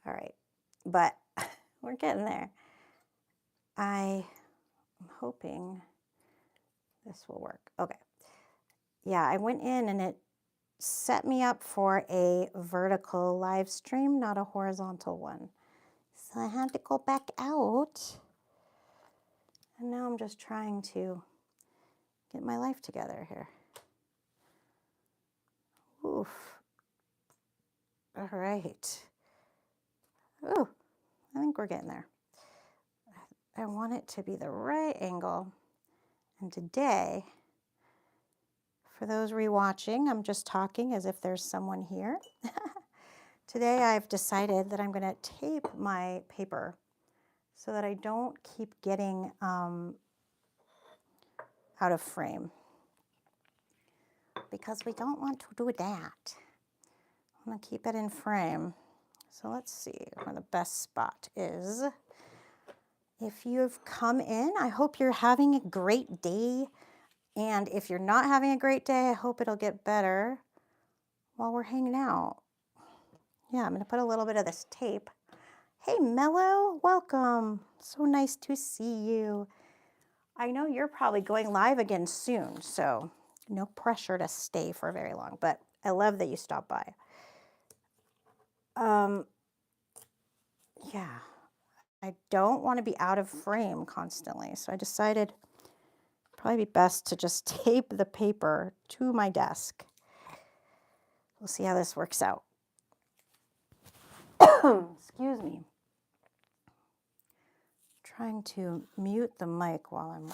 All right, but we're getting there. I am hoping this will work. Okay. Yeah, I went in and it set me up for a vertical live stream, not a horizontal one. So I had to go back out. And now I'm just trying to get my life together here. Oof. All right. Ooh, I think we're getting there. I want it to be the right angle. And today, for those rewatching, I'm just talking as if there's someone here. Today I've decided that I'm going to tape my paper so that I don't keep getting out of frame, because we don't want to do that. I'm going to keep it in frame. So let's see where the best spot is. If you've come in, I hope you're having a great day. And if you're not having a great day, I hope it'll get better while we're hanging out. Yeah, I'm going to put a little bit of this tape. Hey, Mello, welcome. So nice to see you. I know you're probably going live again soon, so no pressure to stay for very long, but I love that you stopped by. Yeah, I don't want to be out of frame constantly, so I decided it'd probably be best to just tape the paper to my desk. We'll see how this works out. Excuse me. Trying to mute the mic while I'm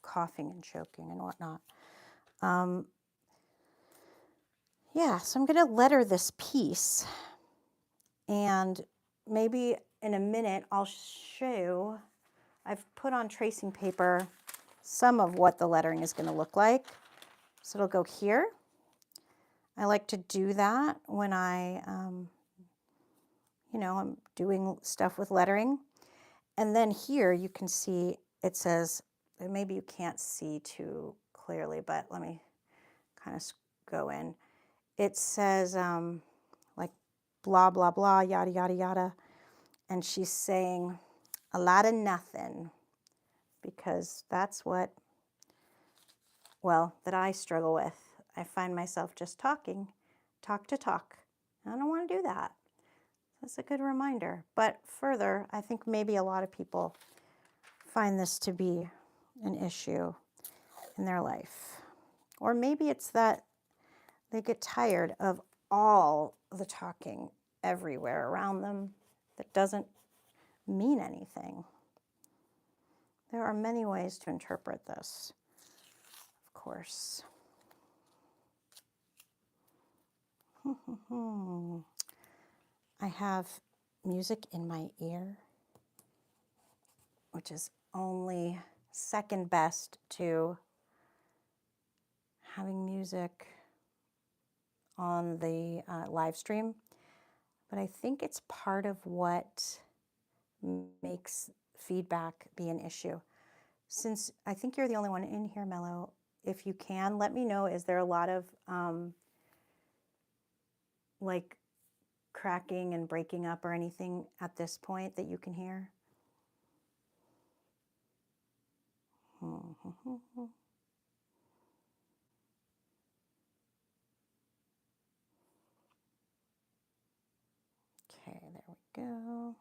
coughing and choking and whatnot. Yeah, so I'm going to letter this piece, and maybe in a minute I'll show, I've put on tracing paper some of what the lettering is going to look like. So it'll go here. I like to do that when I'm doing stuff with lettering. And then here you can see it says, maybe you can't see too clearly, but let me kind of go in. It says like blah, blah, blah, yada, yada, yada. And she's saying a lot of nothing, because that's what, well, that I struggle with. I find myself just talking, talk to talk. I don't want to do that. That's a good reminder. But further, I think maybe a lot of people find this to be an issue in their life. Or maybe it's that they get tired of all the talking everywhere around them that doesn't mean anything. There are many ways to interpret this, of course. I have music in my ear, which is only second best to having music on the live stream. But I think it's part of what makes feedback be an issue. Since I think you're the only one in here, Mello, if you can, let me know, is there a lot of like cracking and breaking up or anything at this point that you can hear? Okay, there we go.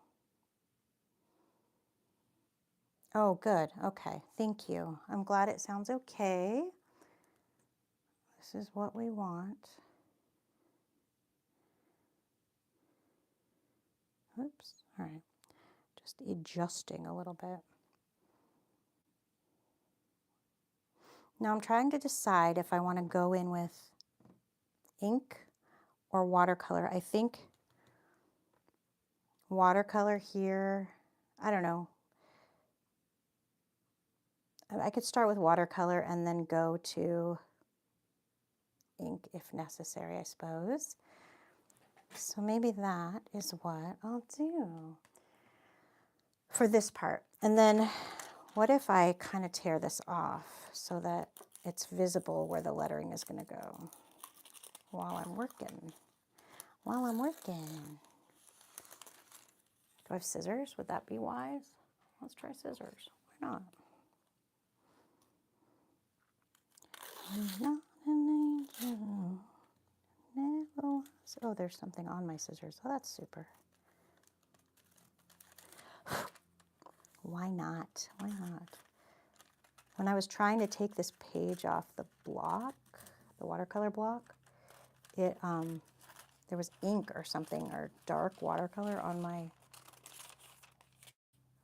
Oh, good. Okay, thank you. I'm glad it sounds okay. This is what we want. Oops, all right. Just adjusting a little bit. Now I'm trying to decide if I want to go in with ink or watercolor. I think watercolor here, I don't know. I could start with watercolor and then go to ink if necessary, I suppose. So maybe that is what I'll do for this part. And then what if I kind of tear this off so that it's visible where the lettering is going to go while I'm working? Do I have scissors? Would that be wise? Let's try scissors. Why not? I'm not an angel. Never was. Oh, there's something on my scissors. Oh, that's super. Why not? Why not? When I was trying to take this page off the block, the watercolor block, it there was ink or something, or dark watercolor on my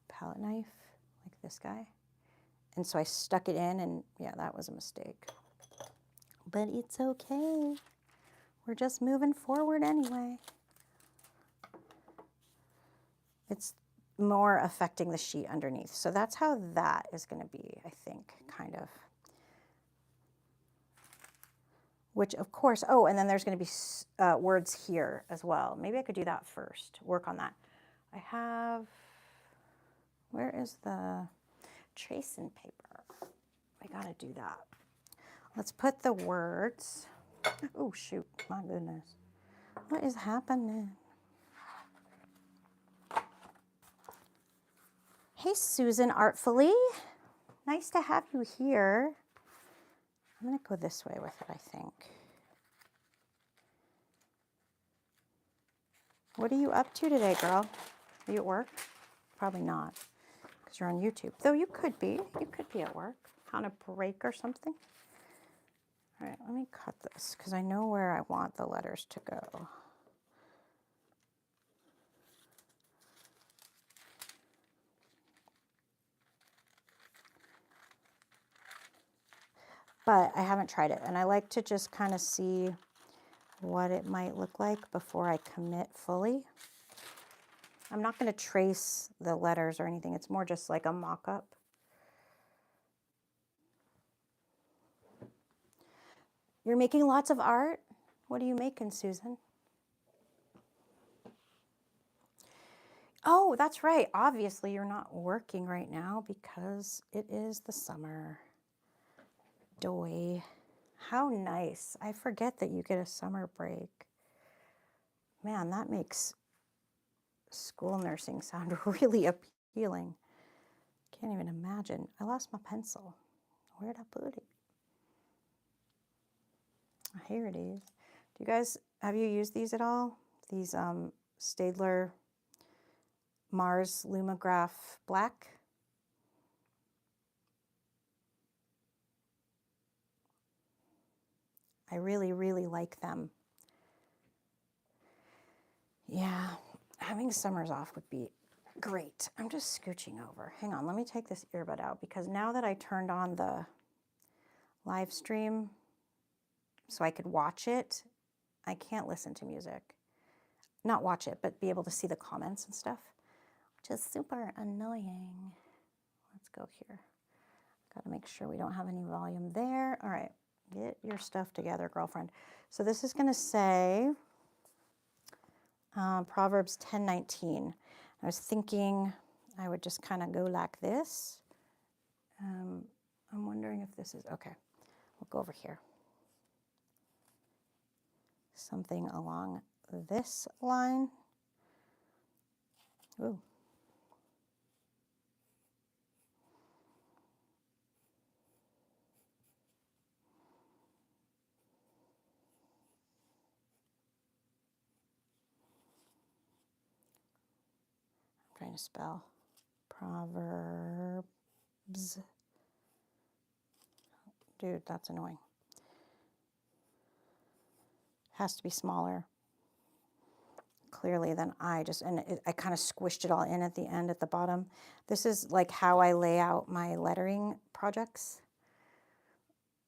palette knife, like this guy. And so I stuck it in, and yeah, that was a mistake. But it's okay. We're just moving forward anyway. It's more affecting the sheet underneath. So that's how that is going to be, I think, kind of. Which, of course, oh, and then there's going to be words here as well. Maybe I could do that first, work on that. I have, where is the tracing paper? I got to do that. Let's put the words. Oh, shoot, my goodness. What is happening? Hey, Susan Artfully. Nice to have you here. I'm going to go this way with it, I think. What are you up to today, girl? Are you at work? Probably not, because you're on YouTube. Though you could be. You could be at work on a break or something. All right, let me cut this, because I know where I want the letters to go. But I haven't tried it, and I like to just kind of see what it might look like before I commit fully. I'm not going to trace the letters or anything. It's more just like a mock-up. You're making lots of art? What are you making, Susan? Oh, that's right. Obviously, you're not working right now because it is the summer. Doy. How nice. I forget that you get a summer break. Man, that makes school nursing sound really appealing. Can't even imagine. I lost my pencil. Where'd I put it? Here it is. Do you guys, have you used these at all? These Staedtler Mars Lumograph Black? I really, really like them. Yeah, having summers off would be great. I'm just scooching over. Hang on, let me take this earbud out, because now that I turned on the live stream so I could watch it, I can't listen to music. Not watch it, but be able to see the comments and stuff, which is super annoying. Let's go here. Got to make sure we don't have any volume there. All right, get your stuff together, girlfriend. So this is going to say Proverbs 10:19. I was thinking I would just kind of go like this. I'm wondering if this is, okay, we'll go over here. Something along this line. Ooh. I'm trying to spell Proverbs. Dude, that's annoying. Has to be smaller, clearly, than I kind of squished it all in at the end, at the bottom. This is like how I lay out my lettering projects,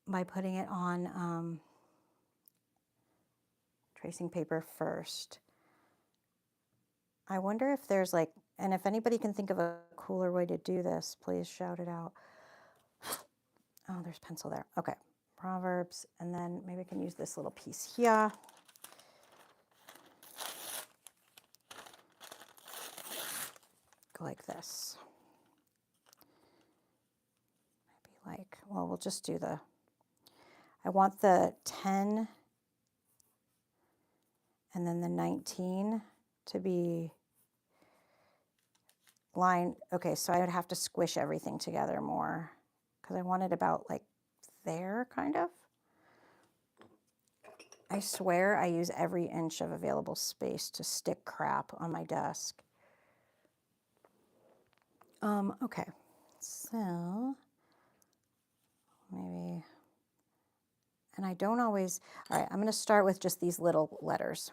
by putting it on tracing paper first. I wonder if there's like, and if anybody can think of a cooler way to do this, please shout it out. Oh, there's pencil there. Okay, Proverbs, and then maybe I can use this little piece here. Go like this. Maybe like, well, we'll just do the, I want the 10 and then the 19 to be line, okay, so I would have to squish everything together more because I want it about like there, kind of. I swear I use every inch of available space to stick crap on my desk. Okay, so maybe, and I don't always, all right, I'm going to start with just these little letters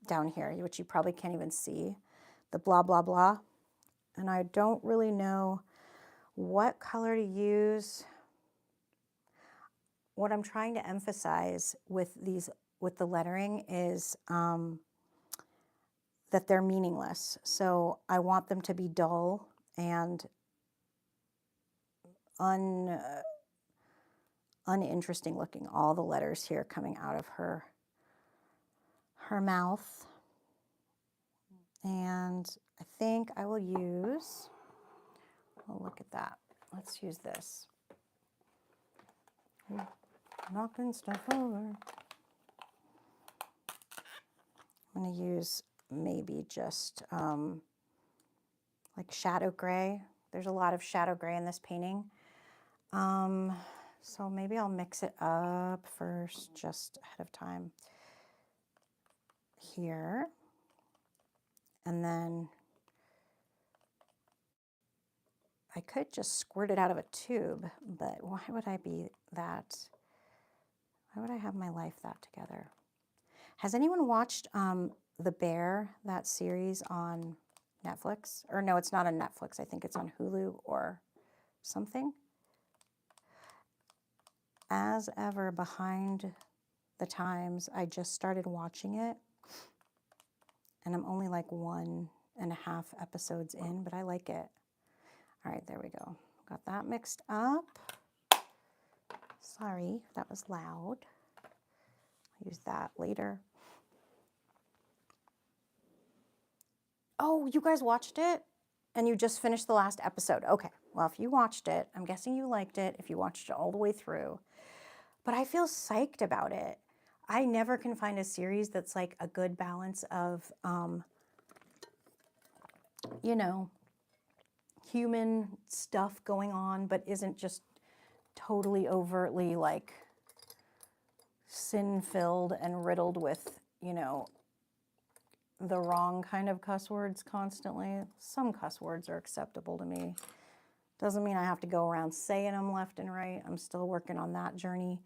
down here, which you probably can't even see, the blah, blah, blah. And I don't really know what color to use. What I'm trying to emphasize with the lettering is that they're meaningless. So I want them to be dull and uninteresting looking. All the letters here coming out of her mouth. And I think I will use, oh, look at that. Let's use this. Ooh, knocking stuff over. I'm going to use maybe just like shadow gray. There's a lot of shadow gray in this painting. So maybe I'll mix it up first, just ahead of time here. And then I could just squirt it out of a tube, but why would I be that? Why would I have my life that together? Has anyone watched The Bear, that series on Netflix? Or no, it's not on Netflix. I think it's on Hulu or something. As ever, behind the times, I just started watching it. And I'm only like 1.5 episodes in, but I like it. All right, there we go. Got that mixed up. Sorry, that was loud. I'll use that later. Oh, you guys watched it? And you just finished the last episode. Okay, well, if you watched it, I'm guessing you liked it if you watched it all the way through. But I feel psyched about it. I never can find a series that's like a good balance of, you know, human stuff going on, but isn't just totally overtly like sin-filled and riddled with, you know, the wrong kind of cuss words constantly. Some cuss words are acceptable to me. Doesn't mean I have to go around saying them left and right. I'm still working on that journey.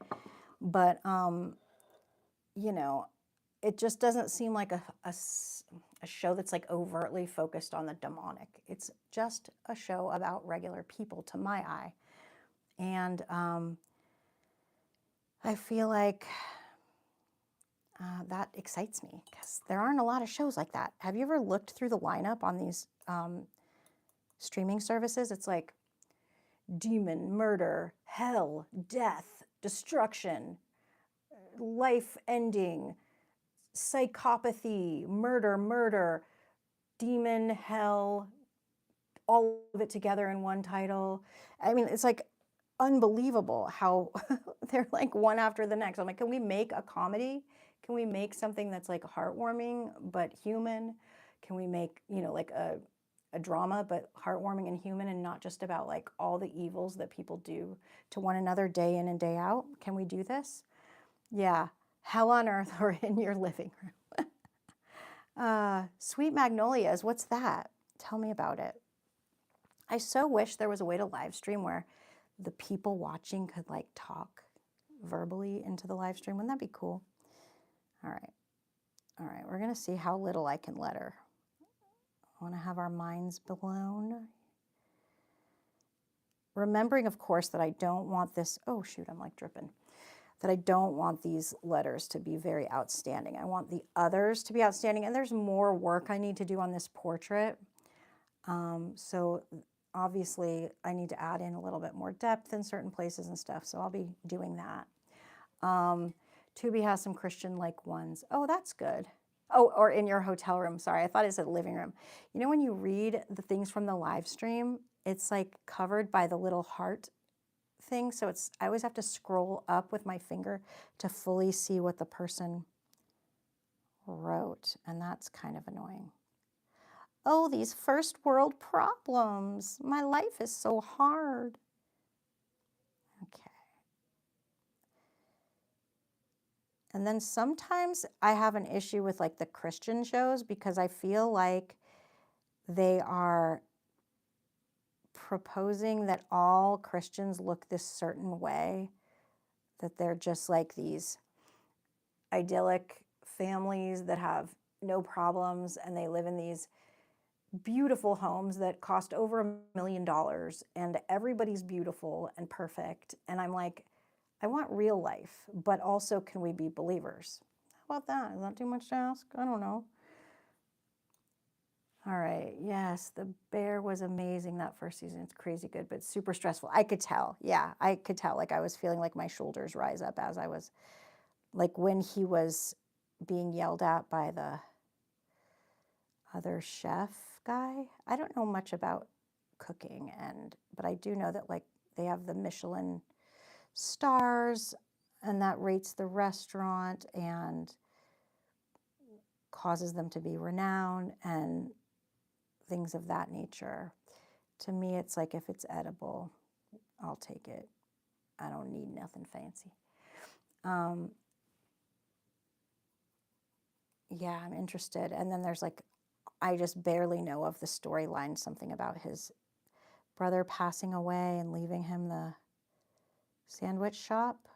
But, you know, it just doesn't seem like a show that's like overtly focused on the demonic. It's just a show about regular people to my eye. And I feel like that excites me because there aren't a lot of shows like that. Have you ever looked through the lineup on these streaming services? It's like demon, murder, hell, death, destruction, life ending, psychopathy, murder, demon, hell, all of it together in one title. I mean, it's like unbelievable how they're like one after the next. I'm like, can we make a comedy? Can we make something that's like heartwarming but human? Can we make, you know, like a drama but heartwarming and human and not just about like all the evils that people do to one another day in and day out? Can we do this? Yeah, hell on earth or in your living room. Sweet Magnolias, what's that? Tell me about it. I so wish there was a way to live stream where the people watching could like talk verbally into the live stream. Wouldn't that be cool? All right, we're gonna see how little I can letter. I wanna have our minds blown. Remembering, of course, that I don't want this, oh shoot, I'm like dripping, that I don't want these letters to be very outstanding. I want the others to be outstanding, and there's more work I need to do on this portrait. So obviously I need to add in a little bit more depth in certain places and stuff, so I'll be doing that. Tubi has some Christian-like ones. Oh, that's good. Oh, or in your hotel room. Sorry, I thought it said living room. You know when you read the things from the live stream, it's like covered by the little heart thing, so I always have to scroll up with my finger to fully see what the person wrote, and that's kind of annoying. Oh, these first world problems. My life is so hard. Okay. And then sometimes I have an issue with like the Christian shows because I feel like they are proposing that all Christians look this certain way, that they're just like these idyllic families that have no problems and they live in these beautiful homes that cost over $1 million and everybody's beautiful and perfect. And I'm like, I want real life, but also can we be believers? How about that? Is that too much to ask? I don't know. All right. Yes, The Bear was amazing that first season. It's crazy good, but super stressful. I could tell. Yeah, I could tell. Like I was feeling like my shoulders rise up as I was, like when he was being yelled at by the other chef guy. I don't know much about cooking, but I do know that like they have the Michelin stars and that rates the restaurant and causes them to be renowned and things of that nature. To me, it's like if it's edible, I'll take it. I don't need nothing fancy. Yeah, I'm interested. And then there's like, I just barely know of the storyline, something about his brother passing away and leaving him the sandwich shop.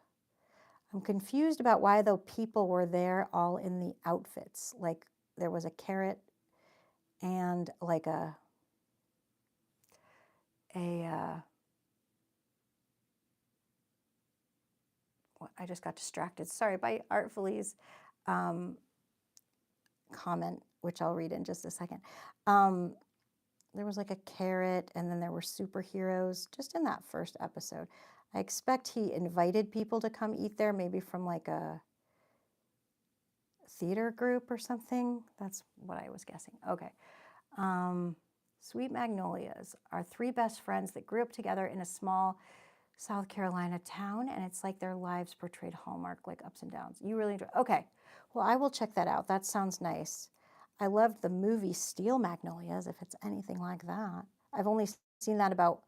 I'm confused about why the people were there all in the outfits. Like there was a carrot and like I just got distracted. Sorry, by Artfully's comment, which I'll read in just a second. There was like a carrot and then there were superheroes just in that first episode. I expect he invited people to come eat there, maybe from like a theater group or something. That's what I was guessing. Okay. Sweet Magnolias are three best friends that grew up together in a small South Carolina town, and it's like their lives portrayed Hallmark, like ups and downs. You really enjoy. Okay, well, I will check that out. That sounds nice. I loved the movie Steel Magnolias, if it's anything like that. I've only seen that about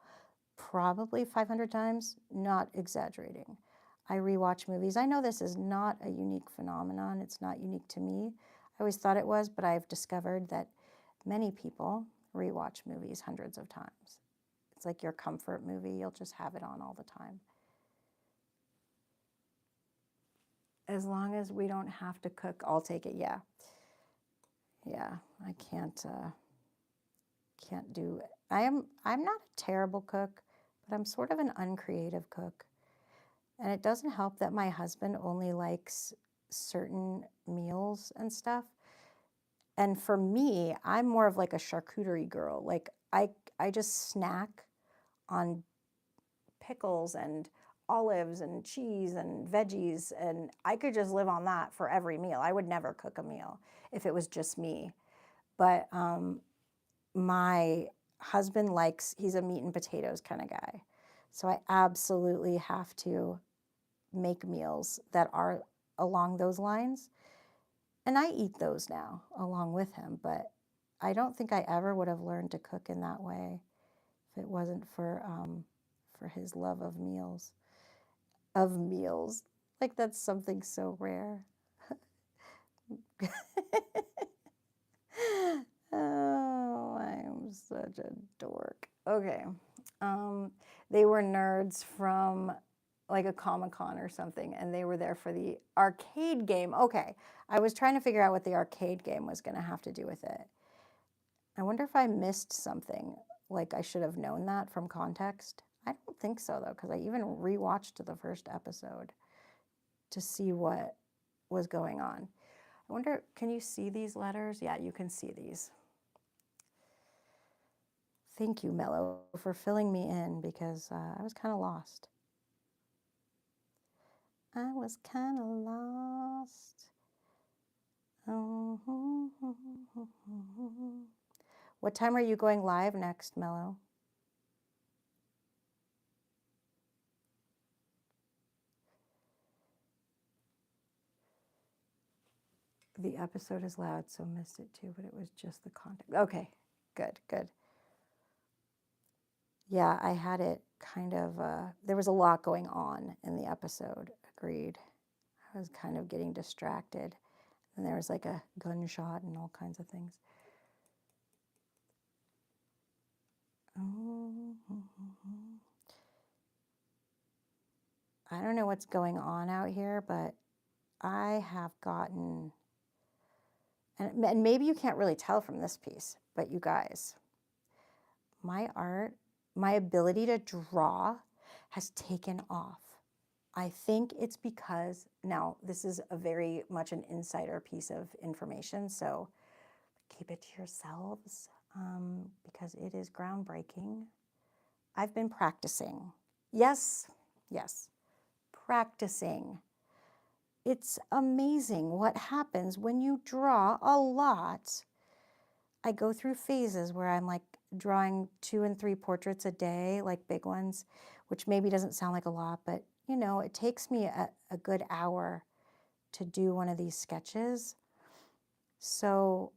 probably 500 times, not exaggerating. I rewatch movies. I know this is not a unique phenomenon. It's not unique to me. I always thought it was, but I've discovered that many people rewatch movies hundreds of times. It's like your comfort movie. You'll just have it on all the time. As long as we don't have to cook, I'll take it. Yeah. Yeah, I can't do it. I'm not a terrible cook, but I'm sort of an uncreative cook. And it doesn't help that my husband only likes certain meals and stuff. And for me, I'm more of like a charcuterie girl. Like I just snack on pickles and olives and cheese and veggies, and I could just live on that for every meal. I would never cook a meal if it was just me. But my husband he's a meat and potatoes kind of guy. So I absolutely have to make meals that are along those lines. And I eat those now along with him, but I don't think I ever would have learned to cook in that way if it wasn't for his love of meals. Of meals. Like that's something so rare. Oh, I'm such a dork. Okay. They were nerds from like a Comic-Con or something, and they were there for the arcade game. Okay. I was trying to figure out what the arcade game was going to have to do with it. I wonder if I missed something, like I should have known that from context. I don't think so, though, because I even rewatched the first episode to see what was going on. I wonder, can you see these letters? Yeah, you can see these. Thank you, Mello, for filling me in because I was kind of lost. I was kind of lost. What time are you going live next, Mello? The episode is loud, so missed it too, but it was just the context. Okay, Good, good. Yeah, I had it kind of, there was a lot going on in the episode. Agreed. I was kind of getting distracted. And there was like a gunshot and all kinds of things. I don't know what's going on out here, but I have gotten, and maybe you can't really tell from this piece, but you guys, my art, my ability to draw has taken off. I think it's because, now this is a very much an insider piece of information, so keep it to yourselves because it is groundbreaking. I've been practicing. Yes, yes, practicing. It's amazing what happens when you draw a lot. I go through phases where I'm like drawing 2 and 3 portraits a day, like big ones, which maybe doesn't sound like a lot, but you know, it takes me a good hour to do one of these sketches. So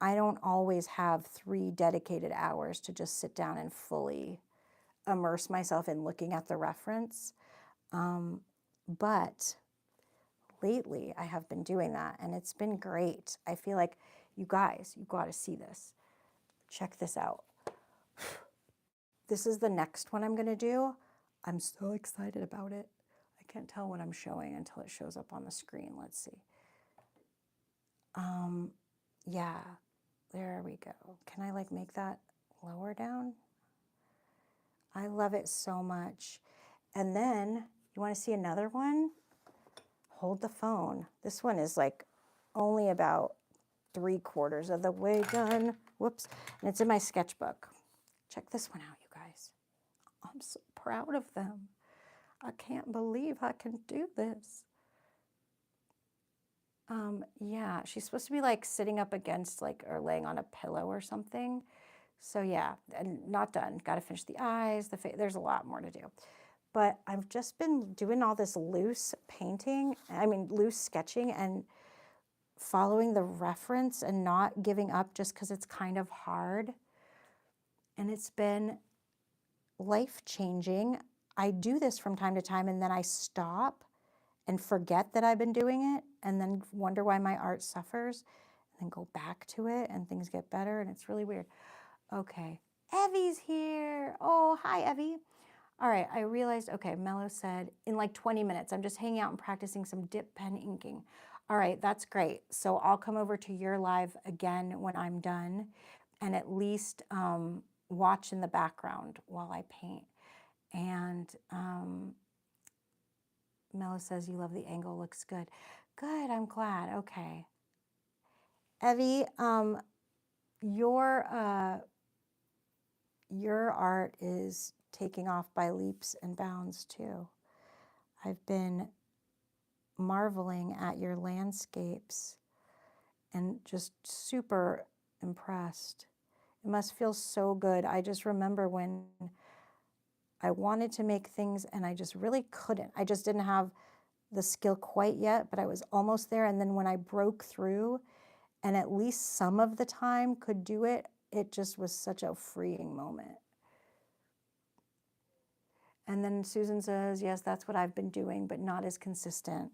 I don't always have 3 dedicated hours to just sit down and fully immerse myself in looking at the reference. But lately I have been doing that and it's been great. I feel like you guys, you got to see this. Check this out. This is the next one I'm going to do. I'm so excited about it. I can't tell what I'm showing until it shows up on the screen. Let's see. Yeah, there we go. Can I like make that lower down? I love it so much. And then you want to see another one? Hold the phone. This one is like only about 3/4 of the way done. Whoops. And it's in my sketchbook. Check this one out, you guys. I'm so proud of them. I can't believe I can do this. Yeah, she's supposed to be like sitting up against like or laying on a pillow or something. So yeah, and not done. Got to finish the eyes, the face. There's a lot more to do. But I've just been doing all this loose painting, loose sketching and following the reference and not giving up just because it's kind of hard. And it's been life-changing. I do this from time to time and then I stop and forget that I've been doing it and then wonder why my art suffers and then go back to it and things get better and it's really weird. Okay, Evie's here. Oh, hi, Evie. All right, I realized, okay, Mello said, in like 20 minutes, I'm just hanging out and practicing some dip pen inking. All right, that's great. So I'll come over to your live again when I'm done and at least watch in the background while I paint. And Mello says, you love the angle, looks good. Good, I'm glad, okay. Evie, your art is taking off by leaps and bounds too. I've been marveling at your landscapes and just super impressed. It must feel so good. I just remember when I wanted to make things and I just really couldn't. I just didn't have the skill quite yet, but I was almost there. And then when I broke through and at least some of the time could do it, it just was such a freeing moment. And then Susan says, yes, that's what I've been doing, but not as consistent.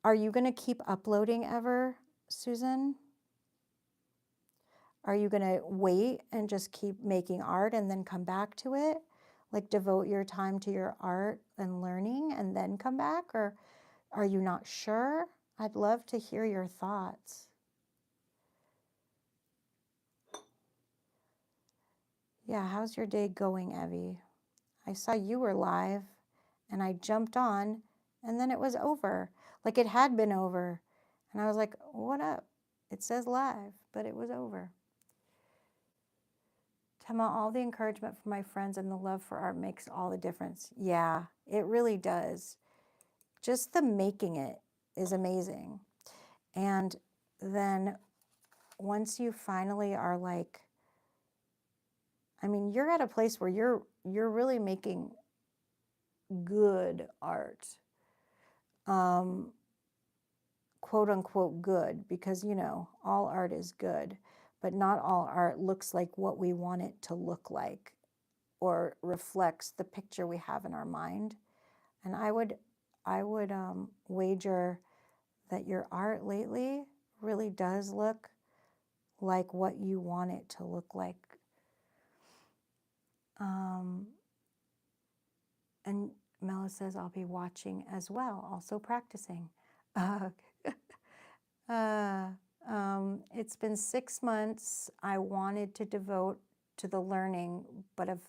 Are you going to keep uploading ever, Susan? Are you going to wait and just keep making art and then come back to it? Like devote your time to your art and learning and then come back? Or are you not sure? I'd love to hear your thoughts. Yeah, how's your day going, Evie? I saw you were live and I jumped on and then it was over. Like it had been over. And I was like, what up? It says live, but it was over. Tema, all the encouragement from my friends and the love for art makes all the difference. Yeah, it really does. Just the making it is amazing. And then once you finally are like, you're at a place where you're really making good art. Quote unquote good, because all art is good. but not all art looks like what we want it to look like or reflects the picture we have in our mind. And I would wager that your art lately really does look like what you want it to look like. And Mela says, I'll be watching as well, also practicing. It's been 6 months. I wanted to devote to the learning, but I've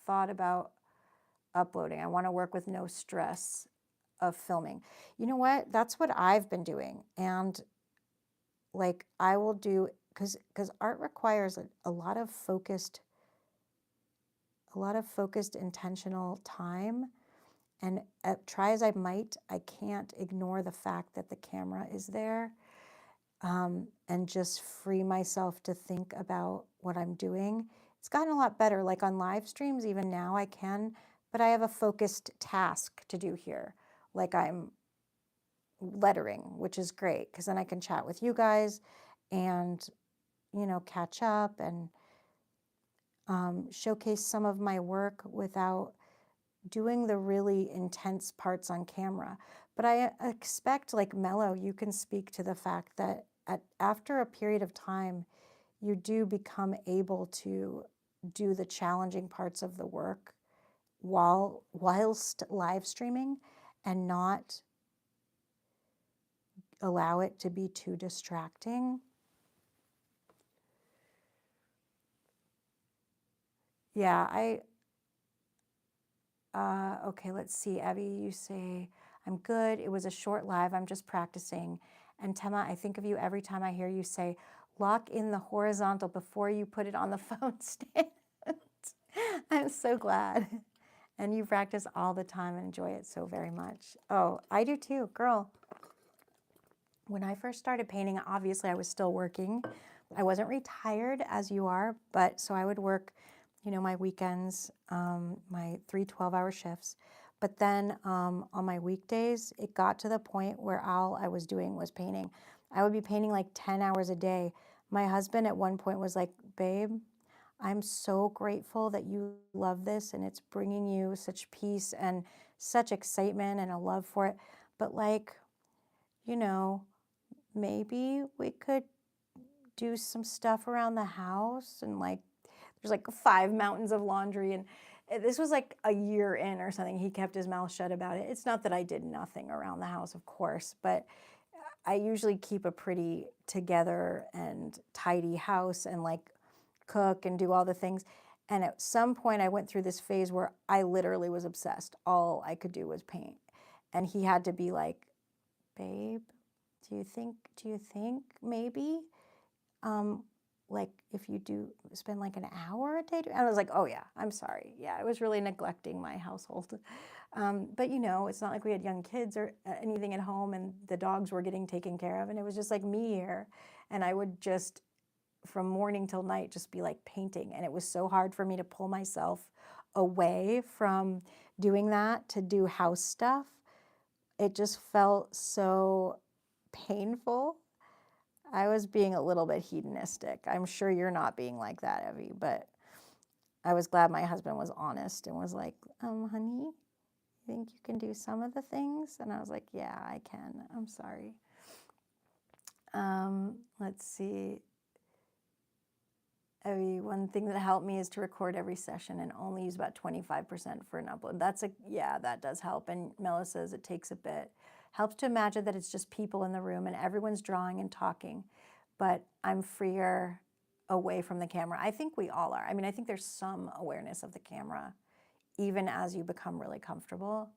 thought about uploading. I want to work with no stress of filming. You know what? That's what I've been doing. And like I will do, because art requires a lot of focused intentional time. And try as I might, I can't ignore the fact that the camera is there, and just free myself to think about what I'm doing. It's gotten a lot better. Like on live streams, even now I can, but I have a focused task to do here. Like I'm lettering, which is great because then I can chat with you guys and, catch up and showcase some of my work without doing the really intense parts on camera. But I expect, like Mello, you can speak to the fact that after a period of time, you do become able to do the challenging parts of the work whilst live streaming and not allow it to be too distracting. Yeah, okay, let's see. Abby, you say, I'm good. It was a short live. I'm just practicing. And Tema, I think of you every time I hear you say, lock in the horizontal before you put it on the phone stand. I'm so glad. And you practice all the time and enjoy it so very much. Oh, I do too, girl. When I first started painting, obviously I was still working. I wasn't retired as you are, but so I would work, my weekends, my 3 12-hour shifts. But then on my weekdays, it got to the point where all I was doing was painting. I would be painting like 10 hours a day. My husband at one point was like, babe, I'm so grateful that you love this and it's bringing you such peace and such excitement and a love for it. But like, maybe we could do some stuff around the house, and like there's like 5 mountains of laundry, and this was like a year in or something. He kept his mouth shut about it. It's not that I did nothing around the house, of course, but I usually keep a pretty together and tidy house and like cook and do all the things. And at some point I went through this phase where I literally was obsessed. All I could do was paint. And he had to be like, babe, do you think maybe, like if you do spend like an hour a day? And I was like, oh yeah, I'm sorry. Yeah, I was really neglecting my household. But it's not like we had young kids or anything at home and the dogs were getting taken care of. And it was just like me here. And I would just, from morning till night, just be like painting. And it was so hard for me to pull myself away from doing that to do house stuff. It just felt so painful. I was being a little bit hedonistic. I'm sure you're not being like that, Evie, but I was glad my husband was honest and was like, honey, you think you can do some of the things? And I was like, yeah, I can. I'm sorry. Let's see. Evie, one thing that helped me is to record every session and only use about 25% for an upload. Yeah, that does help. And Mela says it takes a bit. Helps to imagine that it's just people in the room and everyone's drawing and talking, but I'm freer away from the camera. I think we all are. I mean, I think there's some awareness of the camera, even as you become really comfortable.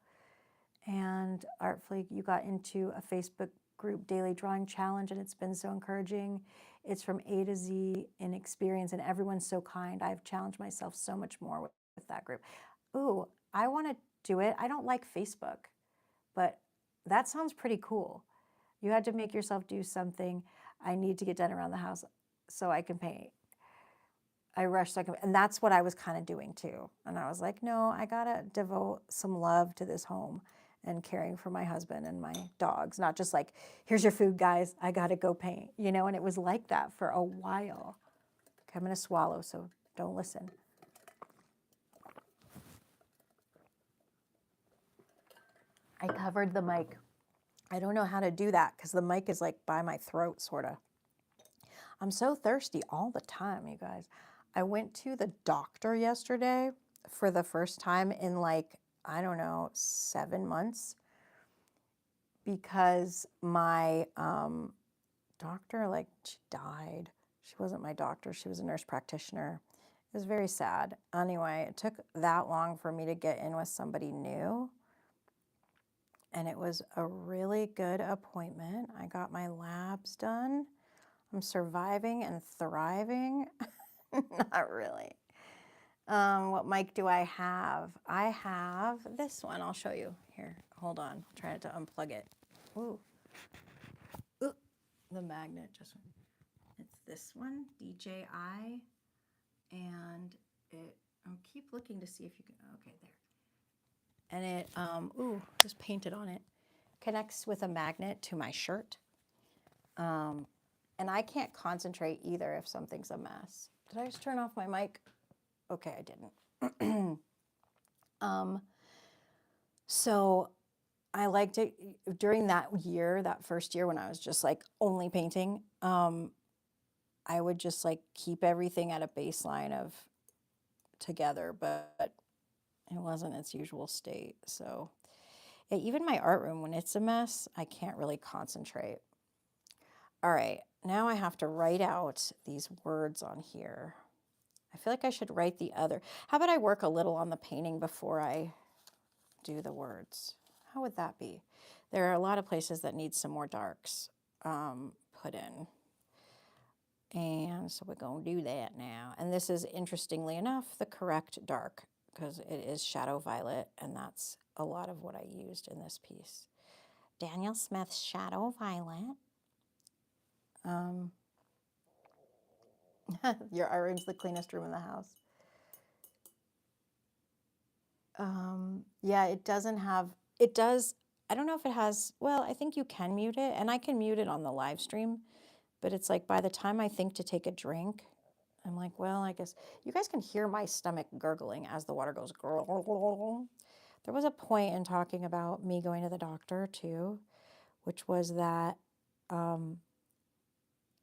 And Artfully, you got into a Facebook group daily drawing challenge, and it's been so encouraging. It's from A to Z in experience, and everyone's so kind. I've challenged myself so much more with that group. Ooh, I want to do it. I don't like Facebook, but that sounds pretty cool. You had to make yourself do something. I need to get done around the house so I can paint. I rushed so I can, and that's what I was kind of doing too. And I was like, no, I gotta devote some love to this home and caring for my husband and my dogs, not just like, here's your food, guys, I gotta go paint, you know, and it was like that for a while. Okay, I'm gonna swallow, so don't listen. I covered the mic. I don't know how to do that because the mic is like by my throat, sort of. I'm so thirsty all the time, you guys. I went to the doctor yesterday for the first time in like, I don't know, 7 months because my doctor, like, she died. She wasn't my doctor. She was a nurse practitioner. It was very sad. Anyway, it took that long for me to get in with somebody new. And it was a really good appointment. I got my labs done. I'm surviving and thriving. Not really. What mic do I have? I have this one. I'll show you. Here, hold on. I'm trying to unplug it. Ooh. Ooh. The magnet just went. It's this one, DJI. And it, I'll keep looking to see if you can, okay, there. And it, ooh, just painted on it. Connects with a magnet to my shirt. And I can't concentrate either if something's a mess. Did I just turn off my mic? Okay, I didn't. So I liked it during that year, that first year when I was just like only painting. I would just like keep everything at a baseline of together, but it wasn't its usual state. So yeah, even my art room, when it's a mess, I can't really concentrate. All right, now I have to write out these words on here. I feel like I should write the other. How about I work a little on the painting before I do the words? How would that be? There are a lot of places that need some more darks put in. And so we're going to do that now. And this is, interestingly enough, the correct dark because it is shadow violet, and that's a lot of what I used in this piece. Daniel Smith's Shadow Violet. Your art room's the cleanest room in the house. Yeah, it doesn't have, it does, I don't know if it has, well, I think you can mute it, and I can mute it on the live stream, but it's like by the time I think to take a drink, I'm like, well, I guess you guys can hear my stomach gurgling as the water goes gurgle. There was a point in talking about me going to the doctor too, which was that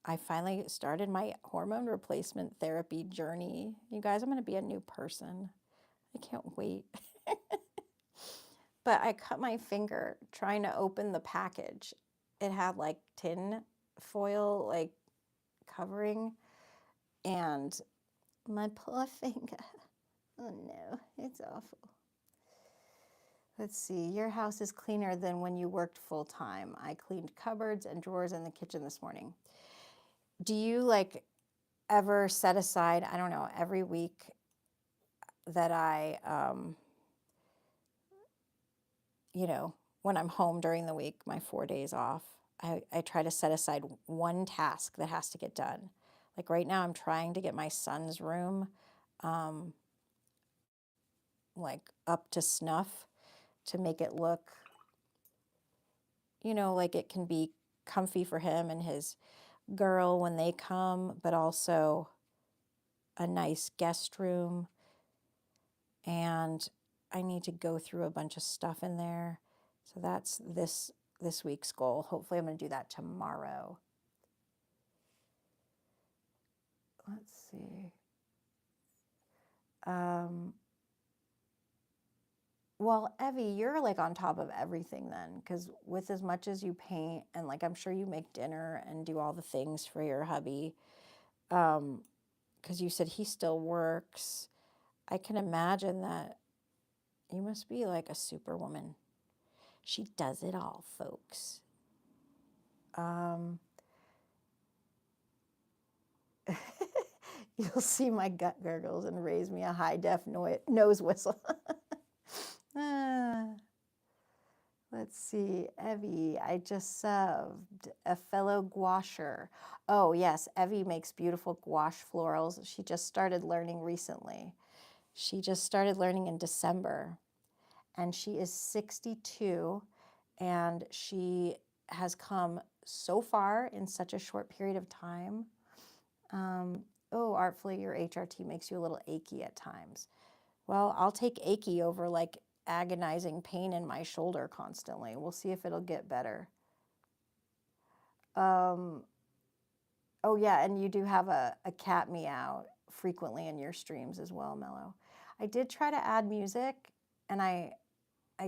I finally started my hormone replacement therapy journey. You guys, I'm going to be a new person. I can't wait. But I cut my finger trying to open the package. It had like tin foil, like covering, and my poor finger. Oh no, it's awful. Let's see, your house is cleaner than when you worked full time. I cleaned cupboards and drawers in the kitchen this morning. Do you like ever set aside, I don't know, every week that I, you know, when I'm home during the week, my 4 days off, I try to set aside one task that has to get done. Like right now, I'm trying to get my son's room like up to snuff to make it look, you know, like it can be comfy for him and his girl when they come, but also a nice guest room. And I need to go through a bunch of stuff in there. So that's this week's goal. Hopefully I'm going to do that tomorrow. Let's see. Well, Evie, you're like on top of everything then, because with as much as you paint and like I'm sure you make dinner and do all the things for your hubby, because you said he still works, I can imagine that you must be like a superwoman. She does it all, folks. You'll see my gut gurgles and raise me a high-def nose whistle. Let's see, Evie, I just subbed a fellow gouacher. Oh yes, Evie makes beautiful gouache florals. She just started learning recently. She just started learning in December. and she is 62, and she has come so far in such a short period of time. Oh, Artfully, your HRT makes you a little achy at times. Well, I'll take achy over like agonizing pain in my shoulder constantly. We'll see if it'll get better. Oh yeah, and you do have a cat meow frequently in your streams as well, Mellow. I did try to add music, and I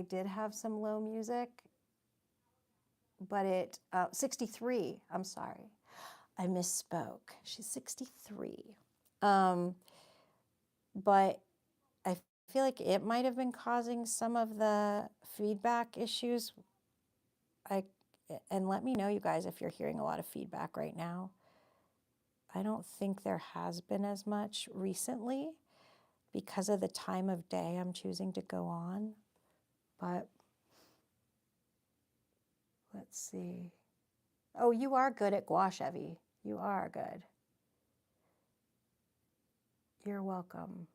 did have some low music, but it, 63, I'm sorry. I misspoke. She's 63. But I feel like it might have been causing some of the feedback issues. And let me know, you guys, if you're hearing a lot of feedback right now. I don't think there has been as much recently because of the time of day I'm choosing to go on. But let's see. Oh, you are good at gouache, Evie. You are good. You're welcome.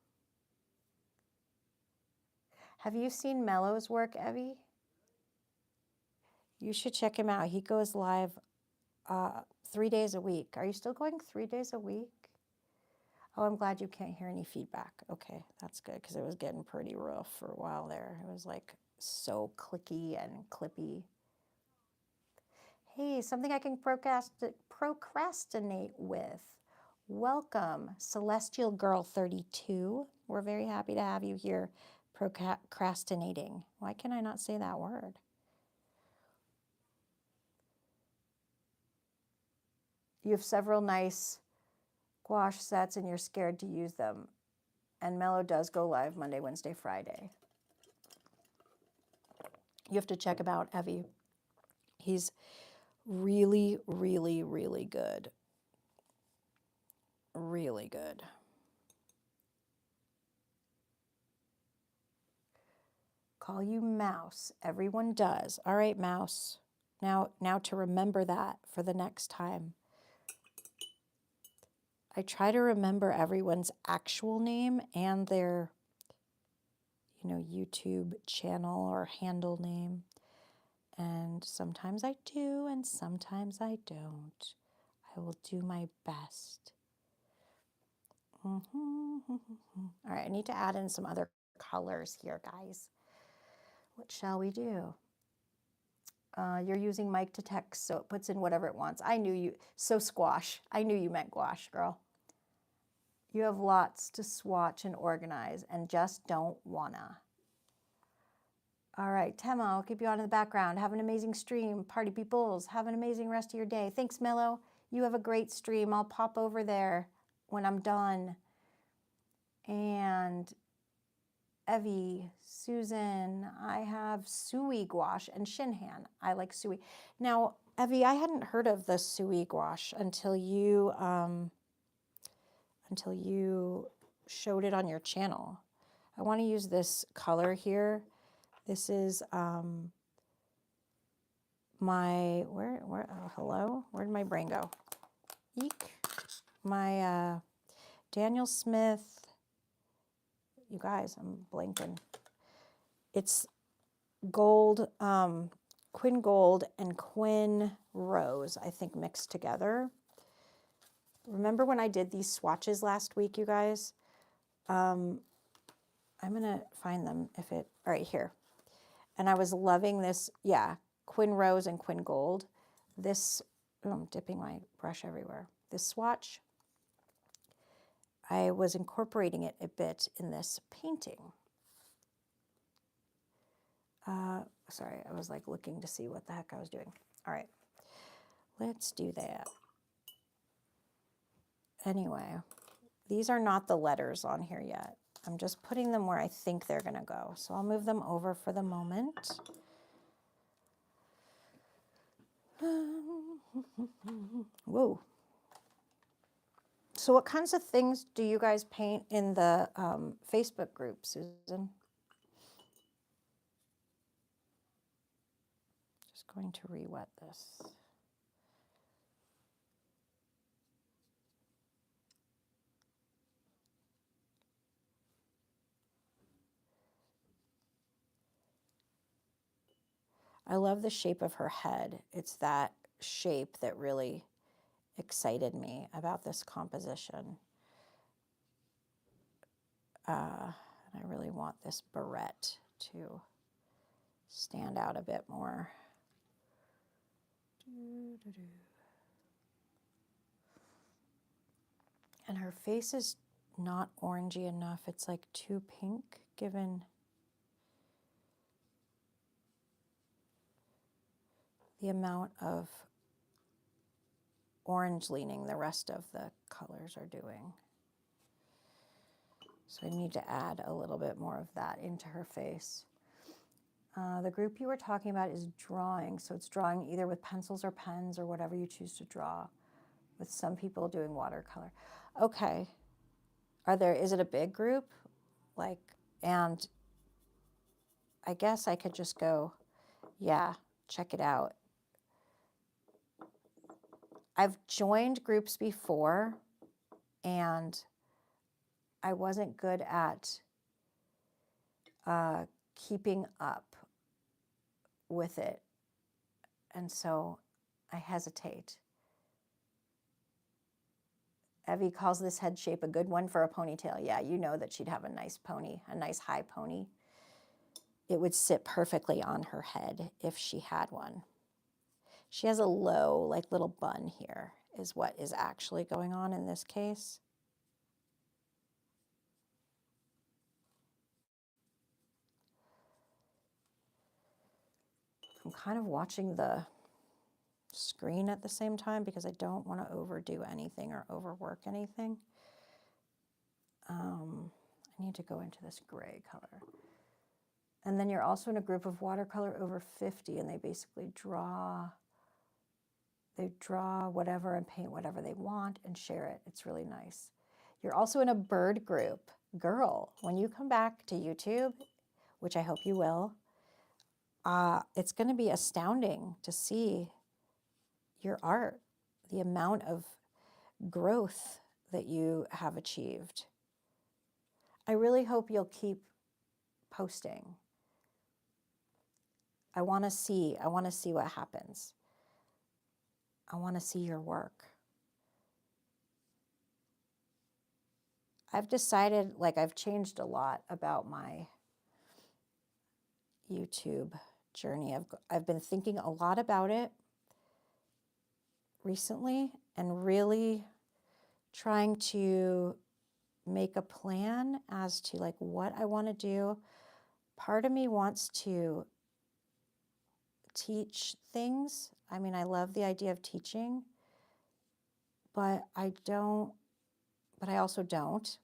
Have you seen Mellow's work, Evie? You should check him out. He goes live 3 days a week. Are you still going 3 days a week? Oh, I'm glad you can't hear any feedback. Okay, that's good, because it was getting pretty rough for a while there. It was like so clicky and clippy. Hey, something I can procrastinate with. Welcome, Celestial Girl 32. We're very happy to have you here procrastinating. Why can I not say that word? You have several nice gouache sets and you're scared to use them. And Mellow does go live Monday, Wednesday, Friday. You have to check him out, Evie. He's really, really, really good. Really good. Call you Mouse. Everyone does. All right, Mouse. Now to remember that for the next time. I try to remember everyone's actual name and their, YouTube channel or handle name. And sometimes I do, and sometimes I don't. I will do my best. All right, I need to add in some other colors here, guys. What shall we do? You're using mic to text, so it puts in whatever it wants. I knew you. So squash. I knew you meant gouache, girl. You have lots to swatch and organize and just don't wanna. All right, Tema, I'll keep you on in the background. Have an amazing stream. Party peoples, have an amazing rest of your day. Thanks, Mellow. You have a great stream. I'll pop over there when I'm done. And Evie, Susan, I have Sui gouache and Shinhan. I like Sui. Now, Evie, I hadn't heard of the Sui gouache until you showed it on your channel. I want to use this color here. This is my, hello? Where did my brain go? Eek. My Daniel Smith, you guys, I'm blanking. It's gold, Quin Gold and Quin Rose, I think, mixed together. Remember when I did these swatches last week, you guys? I'm going to find them right here. And I was loving this, yeah, Quin Rose and Quin Gold. This, I'm dipping my brush everywhere. This swatch, I was incorporating it a bit in this painting. Sorry, I was like looking to see what the heck I was doing. All right, let's do that. Anyway, these are not the letters on here yet. I'm just putting them where I think they're gonna go. So I'll move them over for the moment. Whoa. So what kinds of things do you guys paint in the Facebook group, Susan? Just going to re-wet this. I love the shape of her head. It's that shape that really excited me about this composition. And I really want this barrette to stand out a bit more. And her face is not orangey enough. It's like too pink, given the amount of orange leaning the rest of the colors are doing. So I need to add a little bit more of that into her face. The group you were talking about is drawing. So it's drawing either with pencils or pens or whatever you choose to draw, with some people doing watercolor. Okay. Is it a big group? And I guess I could just go, yeah, check it out. I've joined groups before and I wasn't good at keeping up with it. And so I hesitate. Evie calls this head shape a good one for a ponytail. Yeah, you know that she'd have a nice pony, a nice high pony. It would sit perfectly on her head if she had one. She has a low, like little bun here, is what is actually going on in this case. I'm kind of watching the screen at the same time because I don't want to overdo anything or overwork anything. I need to go into this gray color. And then you're also in a group of watercolor over 50, and they basically draw whatever and paint whatever they want and share it. It's really nice. You're also in a bird group. Girl, when you come back to YouTube, which I hope you will, it's going to be astounding to see your art, the amount of growth that you have achieved. I really hope you'll keep posting. I want to see what happens. I want to see your work. I've decided, I've changed a lot about my YouTube journey. I've been thinking a lot about it recently and really trying to make a plan as to what I want to do. Part of me wants to teach things. I mean, I love the idea of teaching, but I also don't.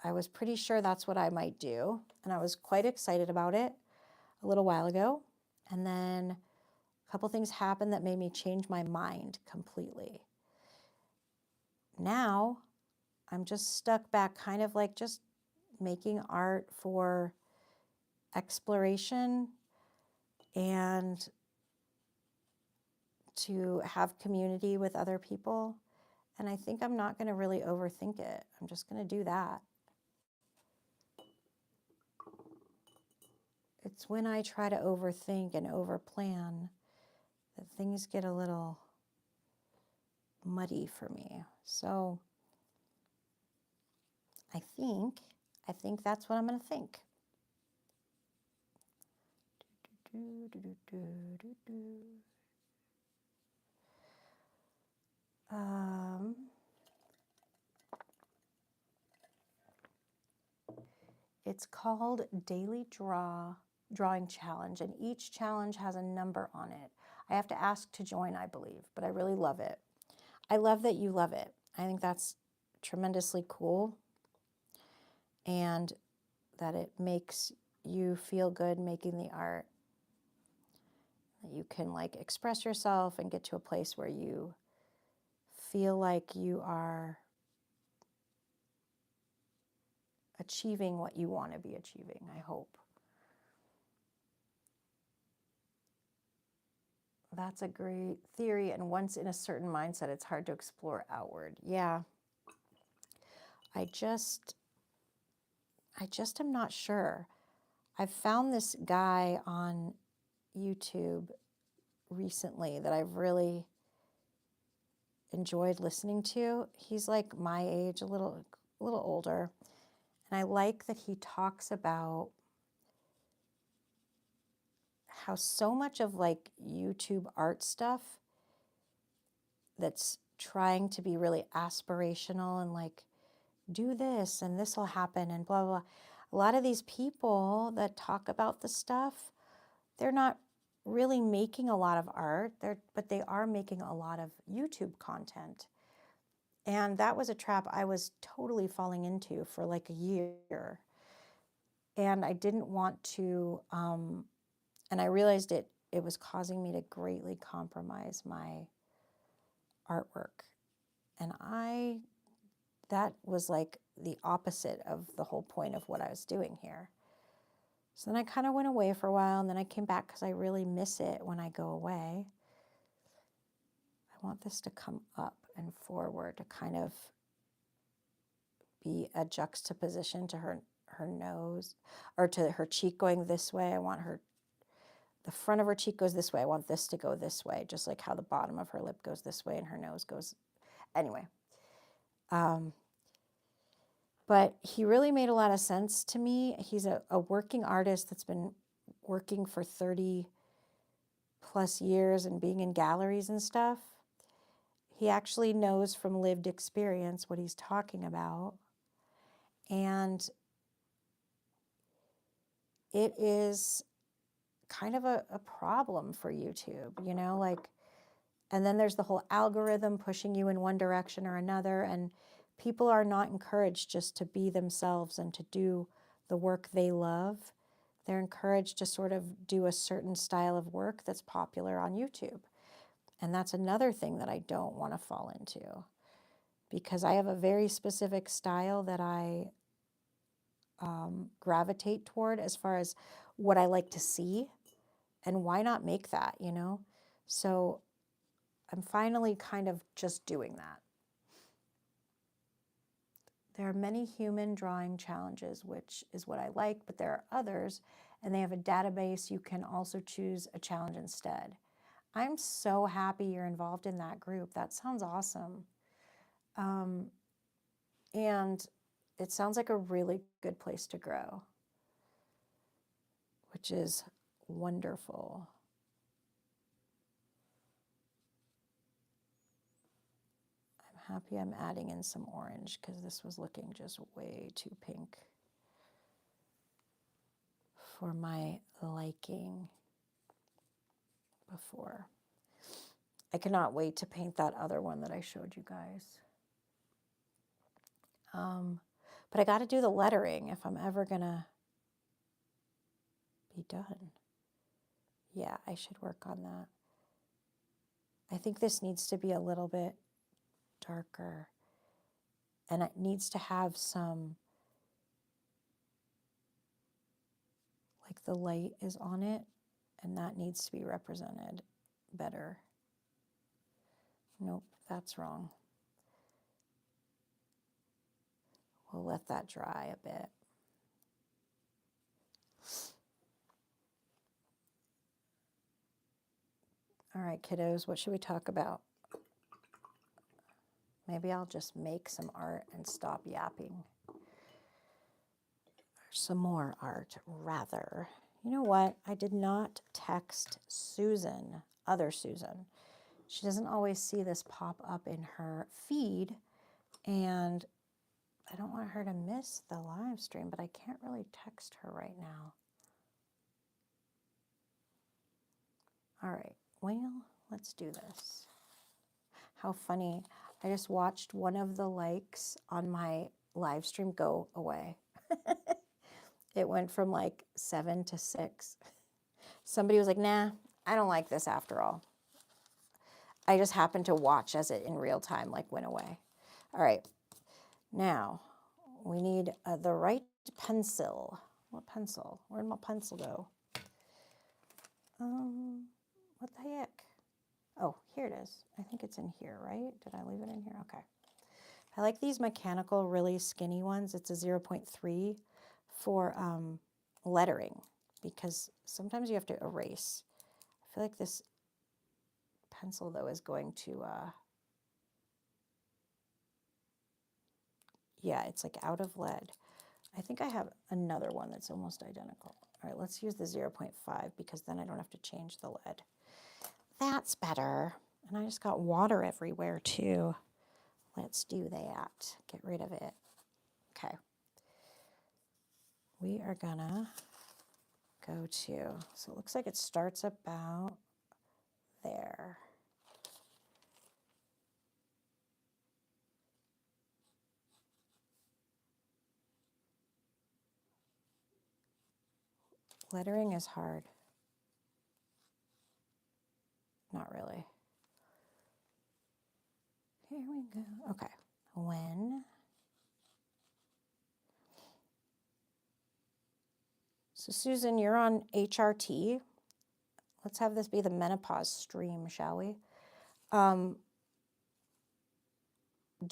I was pretty sure that's what I might do, and I was quite excited about it a little while ago. And then a couple things happened that made me change my mind completely. Now, I'm just stuck back kind of just making art for exploration and to have community with other people. And I think I'm not going to really overthink it. I'm just going to do that. It's when I try to overthink and overplan that things get a little muddy for me. So I think that's what I'm going to think. It's called Daily Drawing Challenge, and each challenge has a number on it. I have to ask to join, I believe, but I really love it. I love that you love it. I think that's tremendously cool, and that it makes you feel good making the art. That you can express yourself and get to a place where you feel like you are achieving what you want to be achieving, I hope. That's a great theory, and once in a certain mindset, it's hard to explore outward. Yeah. I just am not sure. I've found this guy on YouTube recently that I've really enjoyed listening to. He's like my age, a little older. And I like that he talks about how so much of like YouTube art stuff that's trying to be really aspirational and like do this and this will happen and blah, blah, blah. A lot of these people that talk about the stuff, they're not really making a lot of art, but they are making a lot of YouTube content. And that was a trap I was totally falling into for like a year. And I didn't want to, and I realized it was causing me to greatly compromise my artwork. And that was like the opposite of the whole point of what I was doing here. So then I kind of went away for a while, and then I came back because I really miss it when I go away. I want this to come up and forward to kind of be a juxtaposition to her nose, or to her cheek going this way. I want the front of her cheek goes this way. I want this to go this way, just like how the bottom of her lip goes this way and her nose goes. Anyway. But he really made a lot of sense to me. He's a working artist that's been working for 30 plus years and being in galleries and stuff. He actually knows from lived experience what he's talking about. And it is kind of a problem for YouTube, you know, like, and then there's the whole algorithm pushing you in one direction or another, and people are not encouraged just to be themselves and to do the work they love. They're encouraged to sort of do a certain style of work that's popular on YouTube. And that's another thing that I don't want to fall into, because I have a very specific style that I gravitate toward as far as what I like to see. And why not make that, you know? So I'm finally kind of just doing that. There are many human drawing challenges, which is what I like, but there are others, and they have a database. You can also choose a challenge instead. I'm so happy you're involved in that group. That sounds awesome. And it sounds like a really good place to grow, which is wonderful. I'm happy I'm adding in some orange because this was looking just way too pink for my liking before. I cannot wait to paint that other one that I showed you guys. But I got to do the lettering if I'm ever going to be done. Yeah, I should work on that. I think this needs to be a little bit darker, and it needs to have some, like the light is on it, and that needs to be represented better. Nope, that's wrong. We'll let that dry a bit. All right, kiddos, what should we talk about? Maybe I'll just make some art and stop yapping. Or some more art, rather. You know what? I did not text Susan, other Susan. She doesn't always see this pop up in her feed, and I don't want her to miss the live stream, but I can't really text her right now. All right, well, let's do this. How funny. I just watched one of the likes on my live stream go away. It went from like 7 to 6. Somebody was like, nah, I don't like this after all. I just happened to watch as it in real time like went away. All right, now we need the right pencil. What pencil? Where'd my pencil go? What the heck? Oh, here it is. I think it's in here, right? Did I leave it in here? Okay. I like these mechanical, really skinny ones. It's a 0.3 for lettering, because sometimes you have to erase. I feel like this pencil though is going to, yeah, it's like out of lead. I think I have another one that's almost identical. All right, let's use the 0.5 because then I don't have to change the lead. That's better. And I just got water everywhere too. Let's do that. Get rid of it. Okay. We are gonna go to, so it looks like it starts about there. Lettering is hard. Not really. Here we go. Okay. When. So Susan, you're on HRT. Let's have this be the menopause stream, shall we? Do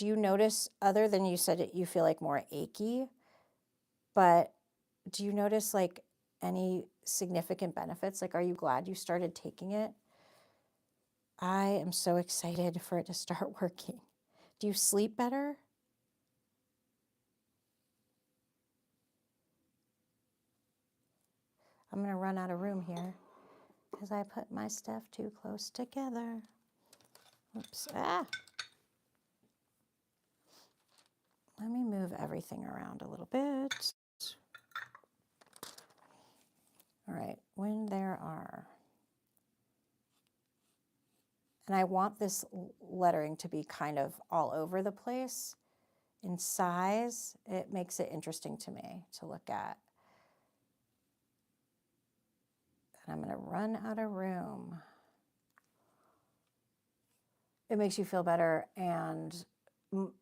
you notice, other than you said it, you feel like more achy, but do you notice like any significant benefits? Like, are you glad you started taking it? I am so excited for it to start working. Do you sleep better? I'm going to run out of room here because I put my stuff too close together. Oops. Ah. Let me move everything around a little bit. All right, when there are, and I want this lettering to be kind of all over the place in size. It makes it interesting to me to look at. And I'm going to run out of room. It makes you feel better and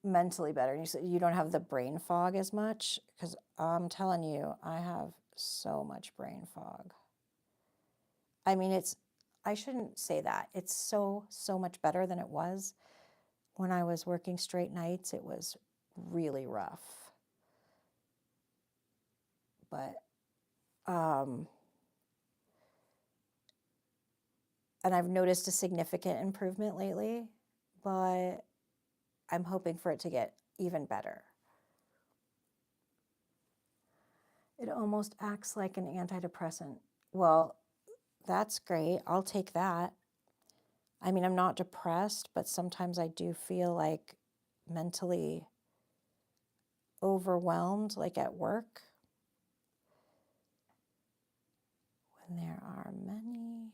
mentally better. And you don't have the brain fog as much, because I'm telling you, I have so much brain fog. I mean, I shouldn't say that. It's so much better than it was. When I was working straight nights, it was really rough. But, and I've noticed a significant improvement lately, but I'm hoping for it to get even better. It almost acts like an antidepressant. Well, that's great. I'll take that. I mean, I'm not depressed, but sometimes I do feel like mentally overwhelmed, like at work. When there are many